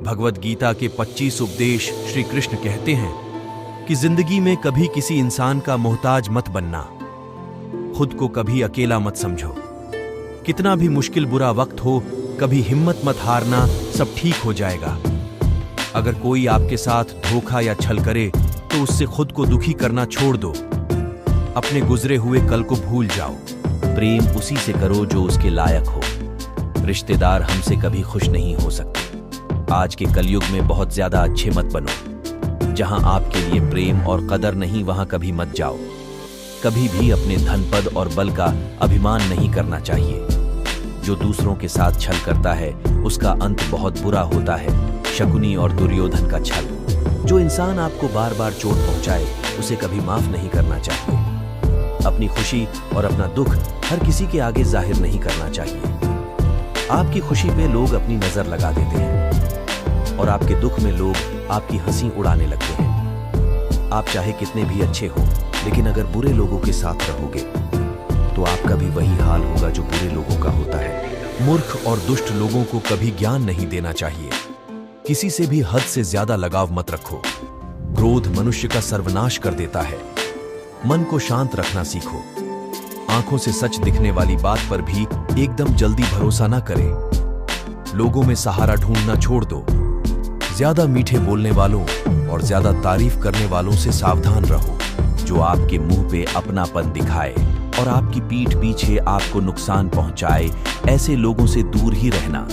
भगवद गीता के 25 उपदेश श्री कृष्ण कहते हैं कि जिंदगी में कभी किसी इंसान का मोहताज मत बनना, खुद को कभी अकेला मत समझो। कितना भी मुश्किल बुरा वक्त हो, कभी हिम्मत मत हारना, सब ठीक हो जाएगा। अगर कोई आपके साथ धोखा या छल करे तो उससे खुद को दुखी करना छोड़ दो। अपने गुजरे हुए कल को भूल जाओ। प्रेम उसी से करो जो उसके लायक हो। रिश्तेदार हमसे कभी खुश नहीं हो सकते। आज के कलयुग में बहुत ज्यादा अच्छे मत बनो। जहां आपके लिए प्रेम और कदर नहीं, वहां कभी मत जाओ। कभी भी अपने धन पद और बल का अभिमान नहीं करना चाहिए। जो दूसरों के साथ छल करता है उसका अंत बहुत बुरा होता है। शकुनी और दुर्योधन का छल। जो इंसान आपको बार बार चोट पहुंचाए उसे कभी माफ नहीं करना चाहिए। अपनी खुशी और अपना दुख हर किसी के आगे जाहिर नहीं करना चाहिए। आपकी खुशी पे लोग अपनी नजर लगा देते हैं और आपके दुख में लोग आपकी हंसी उड़ाने लगते हैं। आप चाहे कितने भी अच्छे हो, लेकिन अगर बुरे लोगों के साथ रहोगे तो आपका भी वही हाल होगा जो बुरे लोगों का होता है। मूर्ख और दुष्ट लोगों को कभी ज्ञान नहीं देना चाहिए। किसी से भी हद से ज्यादा लगाव मत रखो। क्रोध मनुष्य का सर्वनाश कर देता है। मन को शांत रखना सीखो। आंखों से सच दिखने वाली बात पर भी एकदम जल्दी भरोसा ना करें। लोगों में सहारा ढूंढना छोड़ दो। ज्यादा मीठे बोलने वालों और ज्यादा तारीफ करने वालों से सावधान रहो। जो आपके मुंह पे अपनापन दिखाए और आपकी पीठ पीछे आपको नुकसान पहुंचाए, ऐसे लोगों से दूर ही रहना।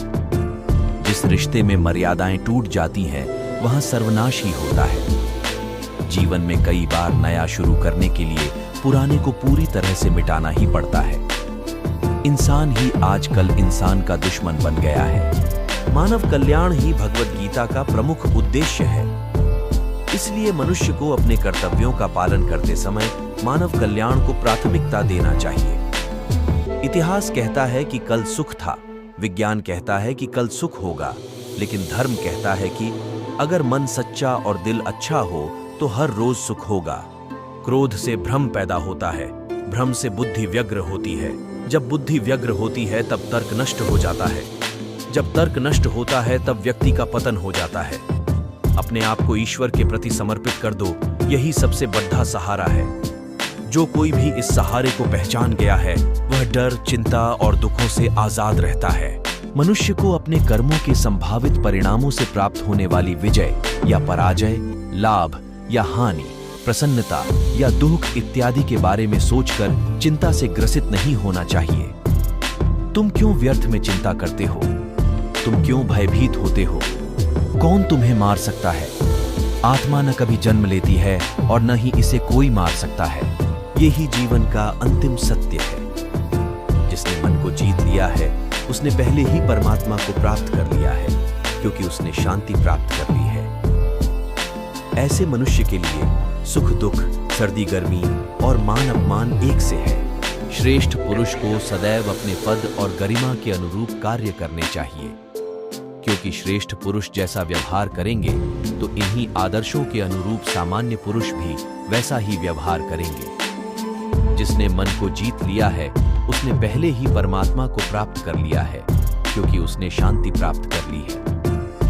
जिस रिश्ते में मर्यादाएं टूट जाती हैं, वहां सर्वनाश ही होता है। जीवन में कई बार नया शुरू करने के लिए पुराने को पूरी तरह से मिटाना ही पड़ता है। इंसान ही आजकल इंसान का दुश्मन बन गया है। मानव कल्याण ही भगवद गीता का प्रमुख उद्देश्य है। इसलिए मनुष्य को अपने कर्तव्यों का पालन करते समय मानव कल्याण को प्राथमिकता देना चाहिए। इतिहास कहता है कि कल सुख था, विज्ञान कहता है कि कल सुख होगा, लेकिन धर्म कहता है कि अगर मन सच्चा और दिल अच्छा हो तो हर रोज सुख होगा। क्रोध से भ्रम पैदा होता है, भ्रम से बुद्धि व्यग्र होती है। जब बुद्धि व्यग्र होती है तब तर्क नष्ट हो जाता है। जब तर्क नष्ट होता है तब व्यक्ति का पतन हो जाता है। अपने आप को ईश्वर के प्रति समर्पित कर दो, यही सबसे बड़ा सहारा है। जो कोई भी इस सहारे को पहचान गया है वह डर, चिंता और दुखों से आजाद रहता है। मनुष्य को अपने कर्मों के संभावित परिणामों से प्राप्त होने वाली विजय या पराजय, लाभ या हानि, प्रसन्नता या दुख इत्यादि के बारे में सोचकर चिंता से ग्रसित नहीं होना चाहिए। तुम क्यों व्यर्थ में चिंता करते हो? तुम क्यों भयभीत होते हो? कौन तुम्हें मार सकता है? आत्मा न कभी जन्म लेती है और न ही इसे कोई मार सकता है। यही जीवन का अंतिम सत्य है। जिसने मन को जीत लिया है उसने पहले ही परमात्मा को प्राप्त कर लिया है, क्योंकि उसने शांति प्राप्त कर ली है। ऐसे मनुष्य के लिए सुख दुख, सर्दी गर्मी और मान अपमान एक से है। श्रेष्ठ पुरुष को सदैव अपने पद और गरिमा के अनुरूप कार्य करने चाहिए, क्योंकि श्रेष्ठ पुरुष जैसा व्यवहार करेंगे तो इन्हीं आदर्शों के अनुरूप सामान्य पुरुष भी वैसा ही व्यवहार करेंगे। जिसने मन को जीत लिया है उसने पहले ही परमात्मा को प्राप्त कर लिया है, क्योंकि उसने शांति प्राप्त कर ली है।